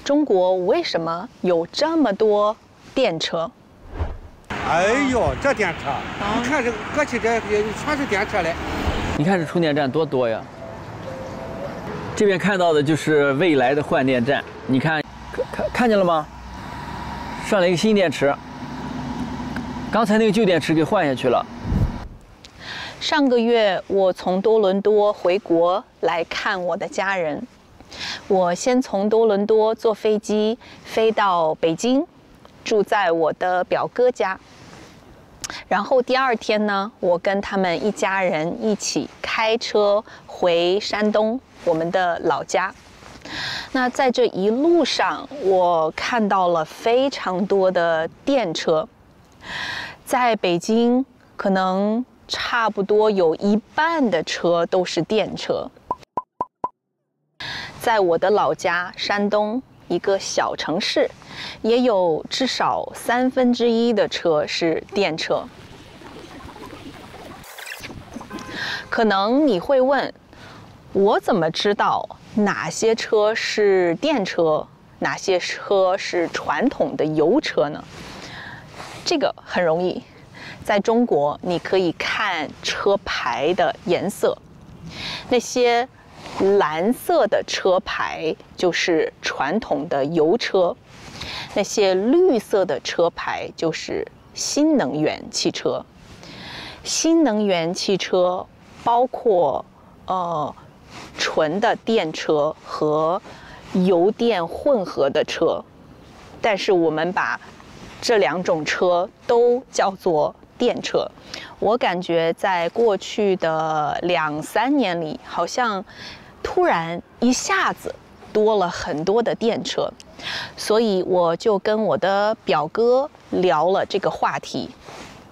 中國為什麼有這麼多電車？哎呦，這電車，你看這過去這全是電車嘞。你看這充電站多呀！這邊看到的就是未來的換電站，你看，看見了嗎？上了一個新電池，剛才那個舊電池給換下去了。上個月我從多倫多回國來看我的家人，我先從多倫多坐飛機飛到北京，住在我的表哥家。然後第二天呢，我跟他們一家人一起開車回山東，我們的老家。那在這一路上，我看到了非常多的電車。在北京，可能差不多有一半的車都是電車。在我的老家山東，一個小城市，也有至少1/3的車是電車。可能你會問，我怎麼知道哪些車是電車，哪些車是傳統的油車呢？這個很容易，在中國你可以看車牌的顏色，那些藍色的車牌就是傳統的油車，那些綠色的車牌就是新能源汽車。新能源汽車包括纯的電車和油電混合的車，但是我們把這兩種車都叫做電車。我感覺在過去的2-3年裡，好像突然一下子多了很多的電車，所以我就跟我的表哥聊了這個話題。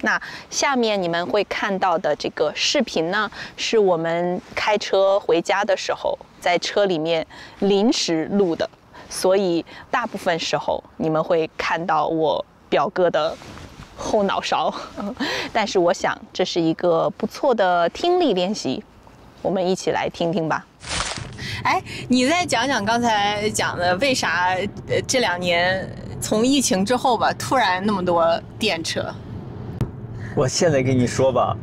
那下面你們會看到的這個視頻呢，是我們開車回家的時候在車裡面臨時錄的，所以大部分時候你們會看到我表哥的後腦勺，但是我想這是一個不錯的聽力練習，我們一起來聽聽吧。哎，你再講講剛才講的為啥這2年從疫情之後吧，突然那麼多電車？我現在跟你說吧，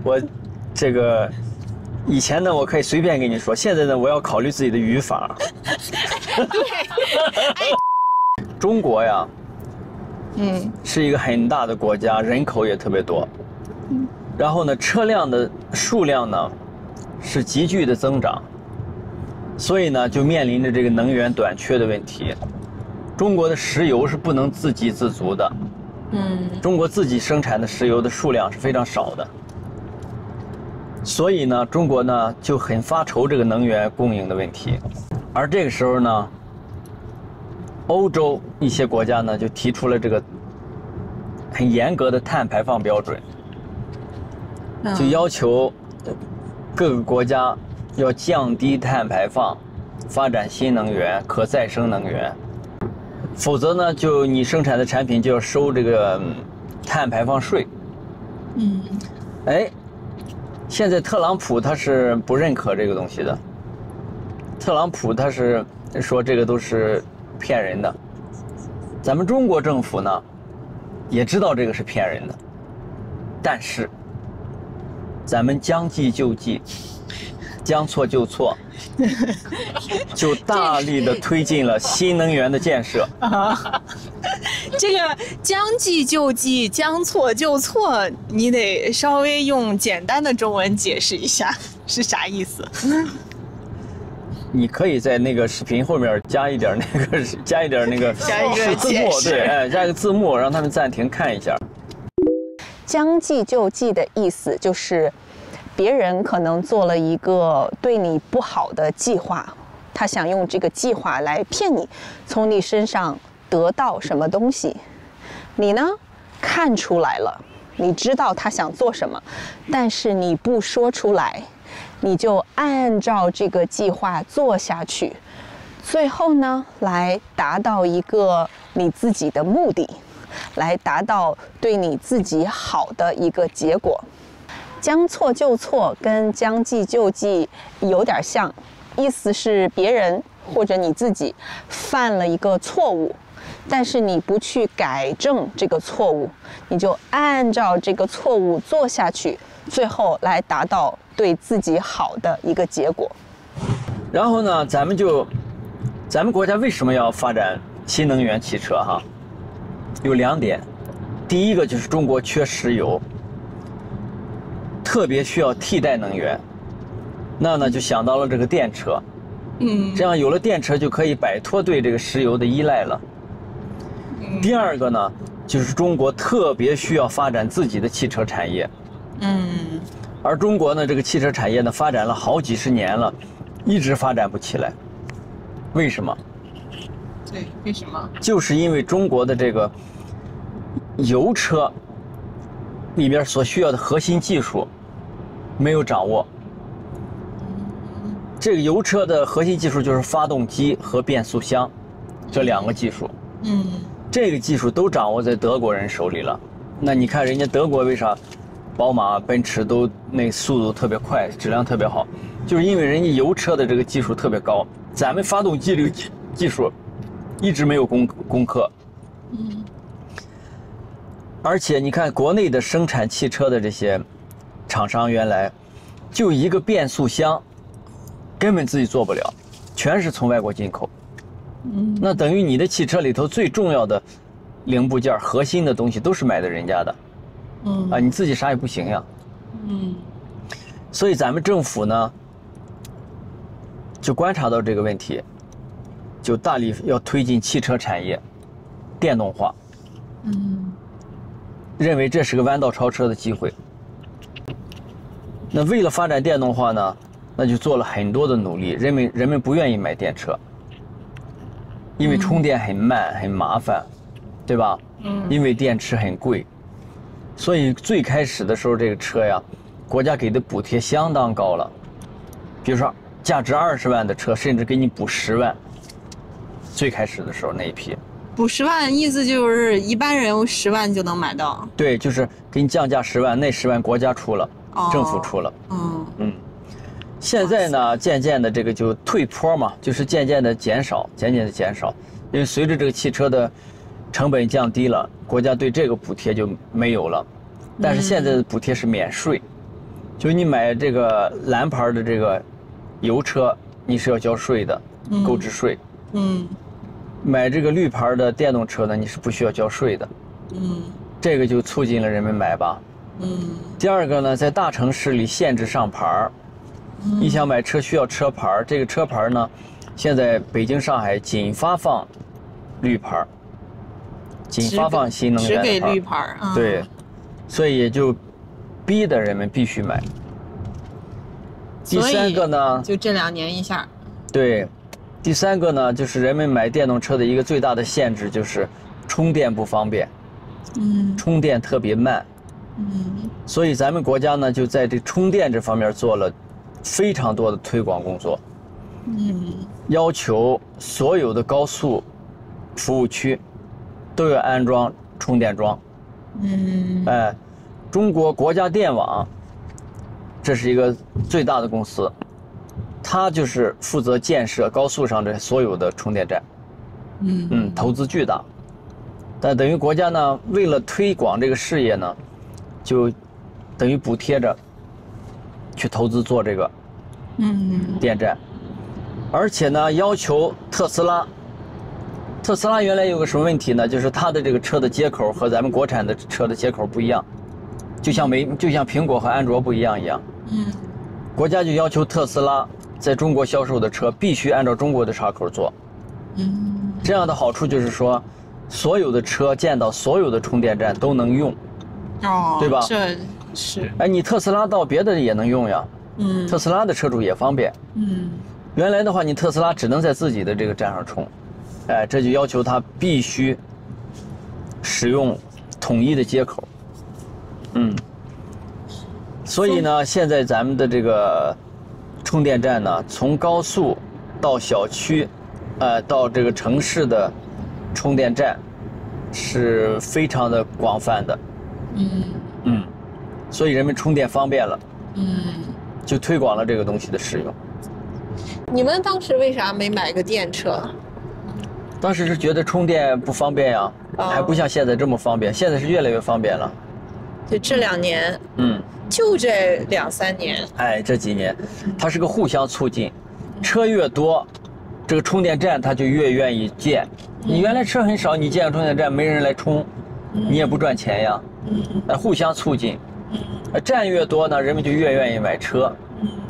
我這個以前呢我可以隨便跟你說，现在呢我要考慮自己的語法。對，中國呀，是一個很大的國家，人口也特別多，然後呢車輛的數量呢是急劇的增長，所以呢就面臨着這個能源短缺的問題。中國的石油是不能自給自足的。中國自己生產的石油的數量是非常少的，所以呢，中國呢就很發愁這個能源供應的問題。而這個時候呢，歐洲一些國家呢就提出了這個很嚴格的碳排放標準，就要求各個國家要降低碳排放，發展新能源、可再生能源。否則呢，就你生產的產品就要收這個碳排放稅。哎，現在特朗普他是不認可這個東西的。特朗普他是說這個都是騙人的。咱們中國政府呢，也知道這個是騙人的，但是咱們將計就計，將錯就錯。就大力的推進了新能源的建設。這個將計就計，將錯就錯，你得稍微用簡單的中文解釋一下是啥意思。你可以在那個視頻後面加一點那個字幕，对，加一個字幕，讓他們暫停看一下。將計就計的意思就是別人可能做了一個對你不好的計劃，他想用這個計劃來騙你，從你身上得到什麼東西。你呢，看出來了，你知道他想做什麼，但是你不說出來，你就按照這個計劃做下去，最後呢，來達到一個你自己的目的，來達到對你自己好的一個結果。將錯就錯跟將計就計有點像，意思是別人或者你自己犯了一個錯誤，但是你不去改正這個錯誤，你就按照這個錯誤做下去，最後來達到對自己好的一個結果。然後呢，咱們國家為什麼要發展新能源汽車哈？有2點，第一個就是中國缺石油，特別需要替代能源，那呢就想到了這個電車，這樣有了電車就可以擺脫對這個石油的依賴了。第二個呢，就是中國特別需要發展自己的汽車產業，而中國呢這個汽車產業呢發展了好幾十年了，一直發展不起來，為什麼？對，為什麼？就是因為中國的這個油車裡面所需要的核心技術沒有掌握。這個油車的核心技術就是發動機和變速箱這2個技術。這個技術都掌握在德國人手裡了。那你看人家德國為啥寶馬、奔馳都那速度特別快，質量特別好，就是因為人家油車的這個技術特別高，咱們发動機這個技術一直沒有攻克。而且你看國內的生產汽車的這些廠商，原來就一個变速箱根本自己做不了，全是從外國进口。那等於你的汽車裡頭最重要的零部件、核心的東西都是買的人家的。你自己啥也不行呀。所以咱們政府呢就觀察到這個問題，就大力要推進汽車產業電動化。認為這是個彎道超車的機會。那為了發展電動化呢，那就做了很多的努力。人們不願意買電車，因為充電很慢很麻煩，對吧？因為電池很貴，所以最開始的時候這個車呀，國家給的補貼相當高了。比如說價值20萬的車，甚至給你補10萬。最開始的時候那一批。補10萬意思就是一般人10萬就能買到。對，就是給你降價10萬，那10萬國家出了，政府出了。現在呢，漸漸的這個就退坡嘛，就是漸漸的減少，因為隨着這個汽車的成本降低了，國家對這個補貼就沒有了。但是現在的補貼是免稅，就是你買這個藍牌的這個油車，你是要交稅的，購置稅。買這個綠牌的電動車呢，你是不需要交稅的。這個就促進了人們買吧。第二個呢，在大城市裡限制上牌。你想買車需要車牌，這個車牌呢，現在北京、上海僅發放綠牌，僅發放新能源的牌，只給綠牌。對，所以也就逼得人們必須買。第3個呢，就這2年一下。对。第3個呢，就是人們買電動車的一個最大的限制就是充電不方便，充電特別慢，所以咱們國家呢就在這充電這方面做了非常多的推廣工作，要求所有的高速服務區都要安裝充電樁。中國國家電網，這是一個最大的公司。他就是負責建設高速上的所有的充電站，投資巨大，但等於國家呢，為了推廣這個事業呢，就等於補貼着去投資做這個電站，而且呢，要求特斯拉原來有個什麼問題呢？就是它的這個車的接口和咱們國產的車的接口不一樣，就像蘋果和安卓不一樣。國家就要求特斯拉在中國銷售的車必須按照中國的插口做。這樣的好處就是說，所有的車建到所有的充電站都能用，對吧？這是。你特斯拉到別的也能用呀。特斯拉的車主也方便。原來的話，你特斯拉只能在自己的這個站上充，這就要求它必須使用統一的接口。所以呢，现在咱们的这个充電站呢，從高速到小區，到這個城市的充電站是非常的廣泛的。所以人們充電方便了。就推廣了這個東西的使用。你们当时为啥没买个电车？当时是觉得充電不方便呀，還不像現在這麼方便，現在是越來越方便了。就這2年，就這2、3年，哎，這幾年，它是個互相促進，車越多，這個充電站它就越願意建。你原來車很少，你建個充電站沒人來充，你也不賺錢呀。互相促進，站越多呢，人們就越願意買車。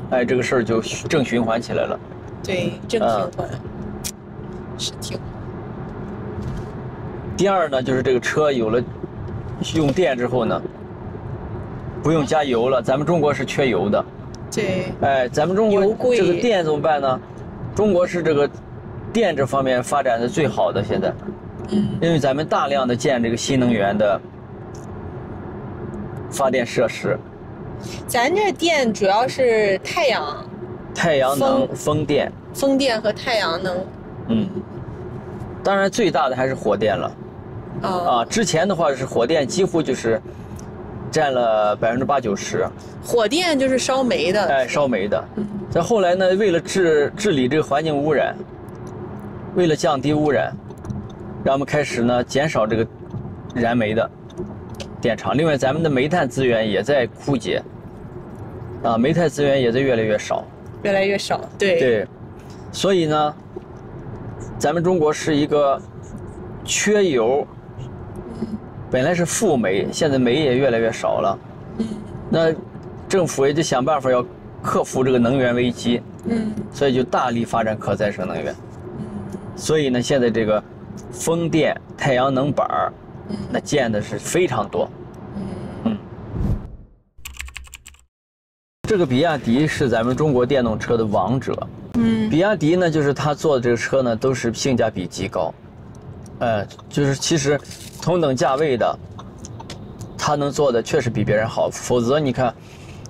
哎，這個事兒就正循環起來了。對，正循環，是挺好。第二呢，就是這個車有了用電之後呢，不用加油了。咱們中國是缺油的。對。哎，咱們中國這個電怎麼辦呢？中國是這個電這方面發展的最好的，現在。因為咱們大量的建這個新能源的發電設施。咱這電主要是太陽能、風電。風電和太陽能。當然最大的還是火電了。之前的話是火電幾乎就是占了80%、90%。火電就是燒煤的。哎，燒煤的。再後來呢，為了治理這個環境污染，為了降低污染，讓我們開始呢減少這個燃煤的電廠。另外，咱們的煤炭資源也在枯竭。煤炭資源也在越來越少。越來越少，對。對，所以呢，咱們中國是一個缺油，本來是富煤，現在煤也越來越少了。那政府也就想辦法要克服這個能源危機。所以就大力發展可再生能源。所以呢，現在這個風電、太陽能板兒，那建的是非常多。這個比亞迪是咱們中國電動車的王者。比亞迪呢，就是他做的這個車呢，都是性價比極高。就是其實同等價位的，他能做的確實比別人好。否則你看，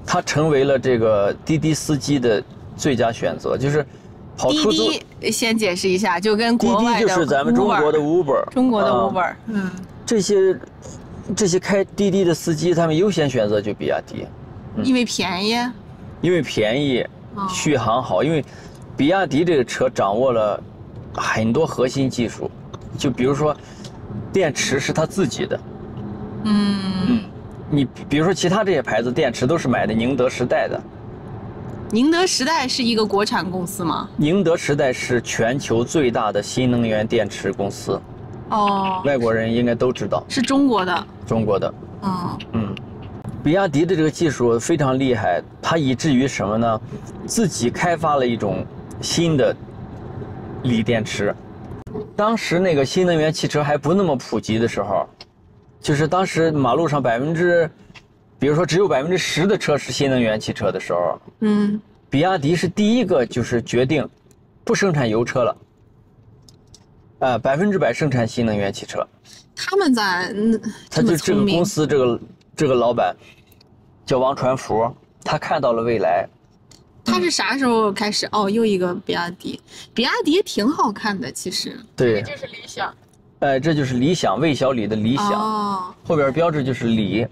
他成為了這個滴滴司機的最佳選擇，就是跑出租。滴滴先解釋一下，就跟國外的 Uber， 滴滴就是咱們中國的 Uber。中國的 Uber。這些開滴滴的司機，他們優先選擇就比亞迪。因為便宜。因為便宜，續航好。因為比亞迪這個車掌握了很多核心技術，就比如說電池是他自己的。你比如說其他這些牌子電池都是買的寧德時代的。寧德時代是一個國產公司嗎？寧德時代是全球最大的新能源電池公司。外國人應該都知道。是中國的。中國的。比亞迪的這個技術非常厲害，它以至於什麼呢？自己開發了一種新的鋰電池。當時那個新能源汽車還不那麼普及的時候，就是當時馬路上比如說只有10%的車是新能源汽車的時候，比亞迪是第一個就是決定不生產油車了，100%生產新能源汽車。他們咋他就這個公司這個老闆叫王傳福，他看到了未來。他是啥時候開始？又一個比亞迪。比亞迪挺好看的，其實。對，這是理想。這就是理想，魏小李的理想。後邊標誌就是李，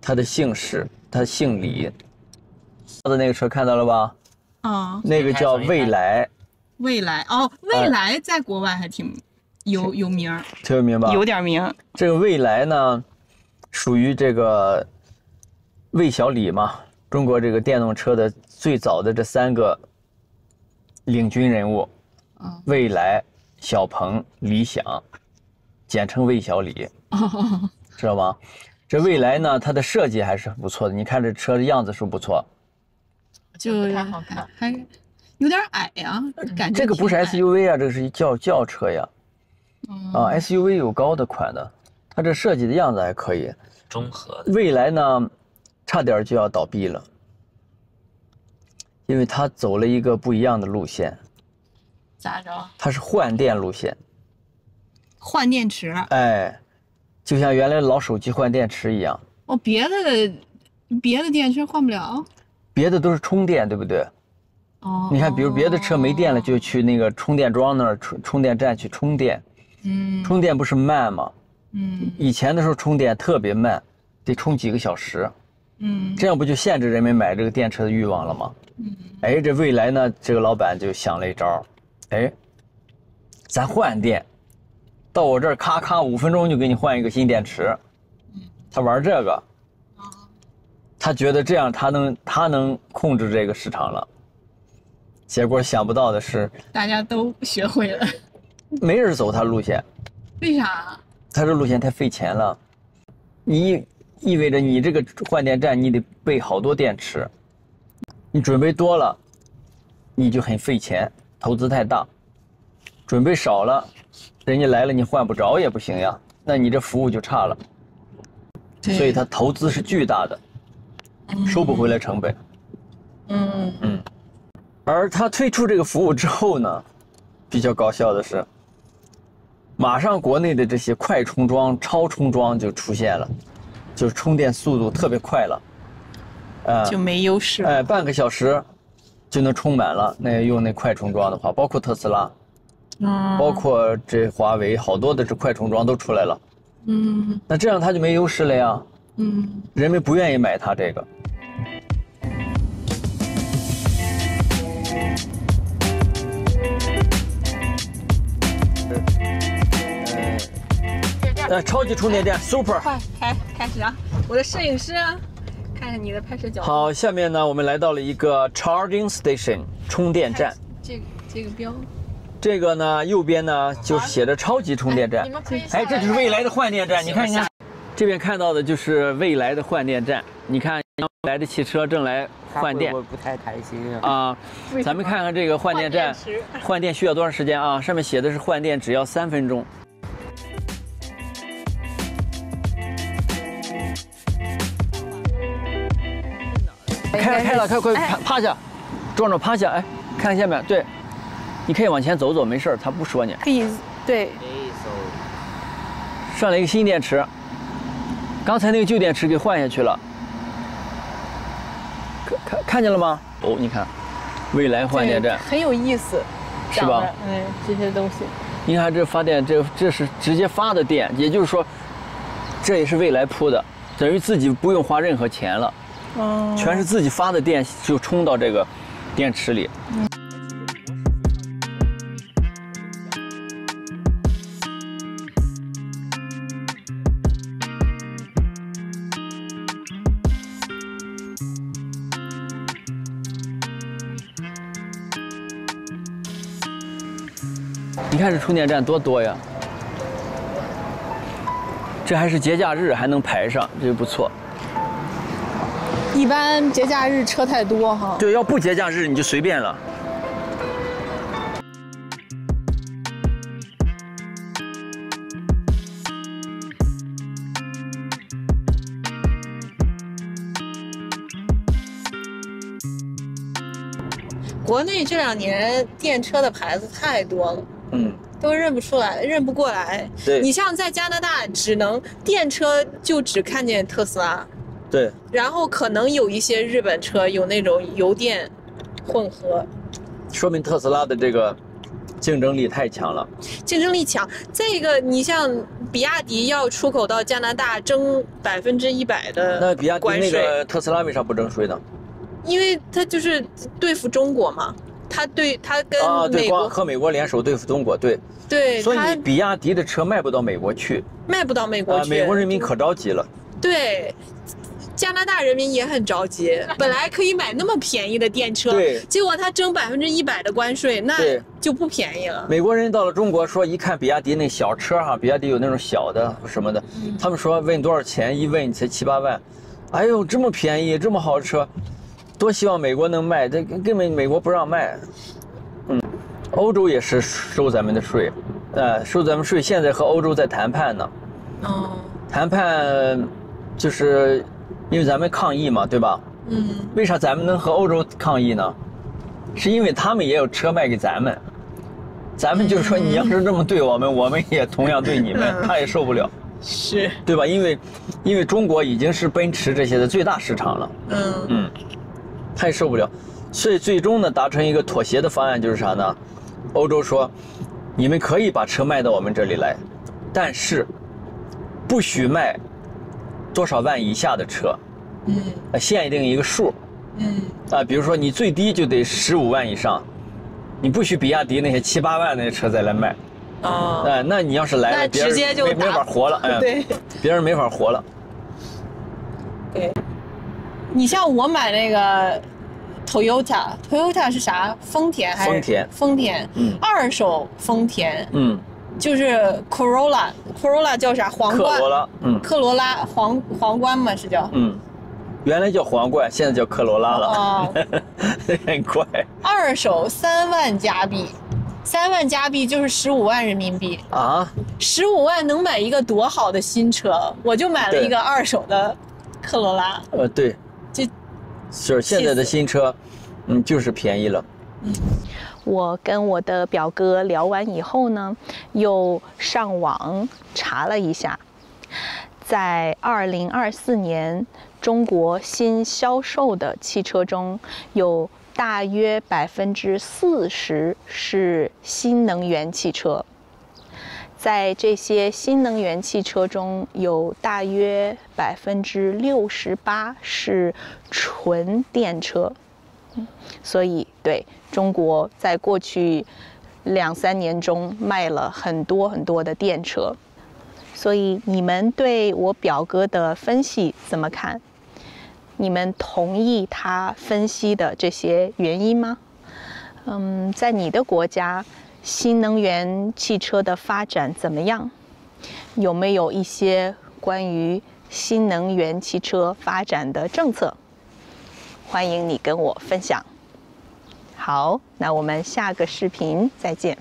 他的姓氏，他姓李。他的那個車看到了吧？那個叫蔚來。蔚來蔚來在國外還挺有名。挺有名吧？有點名。這個蔚來呢，屬於這個魏小李嘛，中國這個電動車的最早的這3個領軍人物，蔚來、小鵬、理想，簡稱魏小李，知道嗎？這蔚來呢，它的設計還是不錯的，你看這車的樣子是不錯，就不太好看，還有點矮呀，感覺。這個不是 SUV 啊，這個是轎車呀。SUV 有高的款的，它這設計的樣子還可以。中和的。蔚來呢，差點就要倒閉了，因為它走了一個不一樣的路線。咋着？它是換電路線。換電池。就像原來老手機換電池一樣。別的電池換不了。別的都是充電，對不對？你看，比如別的車沒電了，就去那個充電樁那兒充電站去充電。充電不是慢嗎？以前的時候充電特別慢，得充幾個小時。這樣不就限制人们買這個電車的慾望了嗎？哎，這未來呢，這個老闆就想了一招，哎，咱換電，到我這兒咔咔5分鐘就給你換一個新電池。他玩這個，他覺得這樣他能控制這個市場了。結果想不到的是，大家都學會了，沒人走他路線。為啥？他這路線太費錢了，意味着你這個換電站你得備好多電池，你準備多了，你就很費錢，投資太大；準備少了，人家來了你換不着也不行呀，那你這服務就差了。所以他投資是巨大的，收不回來成本。而他推出這個服務之後呢，比較搞笑的是，馬上國內的這些快充樁、超充樁就出現了。就是充電速度特別快了，就沒優勢了。半個小時就能充滿了。那用那快充樁的話，包括特斯拉，包括這華為，好多的這快充樁都出來了。那這樣它就沒優勢了呀。人們不願意買它這個。超級充電站 Super， 快開始啊！我的攝影師啊，看看你的拍攝角度。好，下面呢，我們來到了一個 Charging Station 充電站。這個標。這個呢，右邊呢就是寫着超級充電站。哎，這就是未來的換電站，你看一下。這邊看到的就是未來的換電站，你看未來的汽車正來換電。我不太開心啊。咱們看看這個換電站，換電需要多長時間啊？上面寫的是換電只要3分鐘。開了，快趴下，壯壯趴下，哎，看下面，對，你可以往前走走，沒事，他不說你。可以，對。上來一個新電池，剛才那個舊電池給換下去了，看見了嗎？哦，你看，未來換電站很有意思，是吧？這些東西。你看這發電，這是直接發的電，也就是說，這也是未來鋪的，等於自己不用花任何錢了。全是自己發的電就充到這個電池裡。你看這充電站多呀！這還是節假日還能排上，這個不錯。一般節假日車太多哈。對，要不節假日你就隨便了。國內這2年電車的牌子太多了，都認不出來，認不過來。對，你像在加拿大，電車就只看見特斯拉。對，然後可能有一些日本車有那種油電混合，說明特斯拉的這個競爭力太強了。競爭力強，再一個，你像比亞迪要出口到加拿大徵100%的關稅，那比亞迪那個特斯拉為啥不徵稅呢？因為它就是對付中國嘛，它跟美國和美國聯手對付中國，對。所以比亞迪的車賣不到美國去，賣不到美國去，美國人民可着急了。對。加拿大人民也很着急，本來可以買那麼便宜的電車，結果他徵100%的關稅，那就不便宜了。美國人到了中國說，一看比亞迪那小車哈，比亞迪有那種小的什麼的，他們說問多少錢，一問才7、8萬，哎呦，這麼便宜，這麼好的車，多希望美國能賣，這根本美國不讓賣。歐洲也是收咱們的稅，收咱們稅，現在和歐洲在談判呢。談判就是因為咱們抗議嘛，對吧？為啥咱們能和歐洲抗議呢？是因為他們也有車賣給咱們，咱們就是說你要是這麼對我們，我們也同樣對你們，他也受不了，是，對吧？因為中國已經是奔馳這些的最大市場了，他也受不了，所以最終呢達成一個妥協的方案就是啥呢？歐洲說，你們可以把車賣到我們這裡來，但是不許賣多少萬以下的車，限定一個數，比如說你最低就得15萬以上，你不許比亞迪那些7、8萬那些車再來賣。那你要是來了，直接就没法活了，对，別人沒法活了。对，你像我買那個 Toyota 是啥？豐田還是？豐田，二手豐田，就是 Corolla 叫啥？皇冠。科羅拉，皇冠嘛是叫？原來叫皇冠，現在叫科羅拉了。很快。二手3萬加幣。3萬加幣就是15萬人民幣啊！15萬能買一個多好的新車，我就買了一個二手的科羅拉。對，就是現在的新車，就是便宜了。我跟我的表哥聊完以後呢，又上網查了一下，在2024年，中國新銷售的汽車中有大約40%是新能源汽車，在這些新能源汽車中，有大約68%是純電車。所以，對，中國在過去2、3年中賣了很多的電車。所以，你們對我表哥的分析怎麼看？你們同意他分析的這些原因嗎？在你的國家，新能源汽車的發展怎麼樣？有沒有一些關於新能源汽車發展的政策？歡迎你跟我分享。好，那我們下個視頻再見。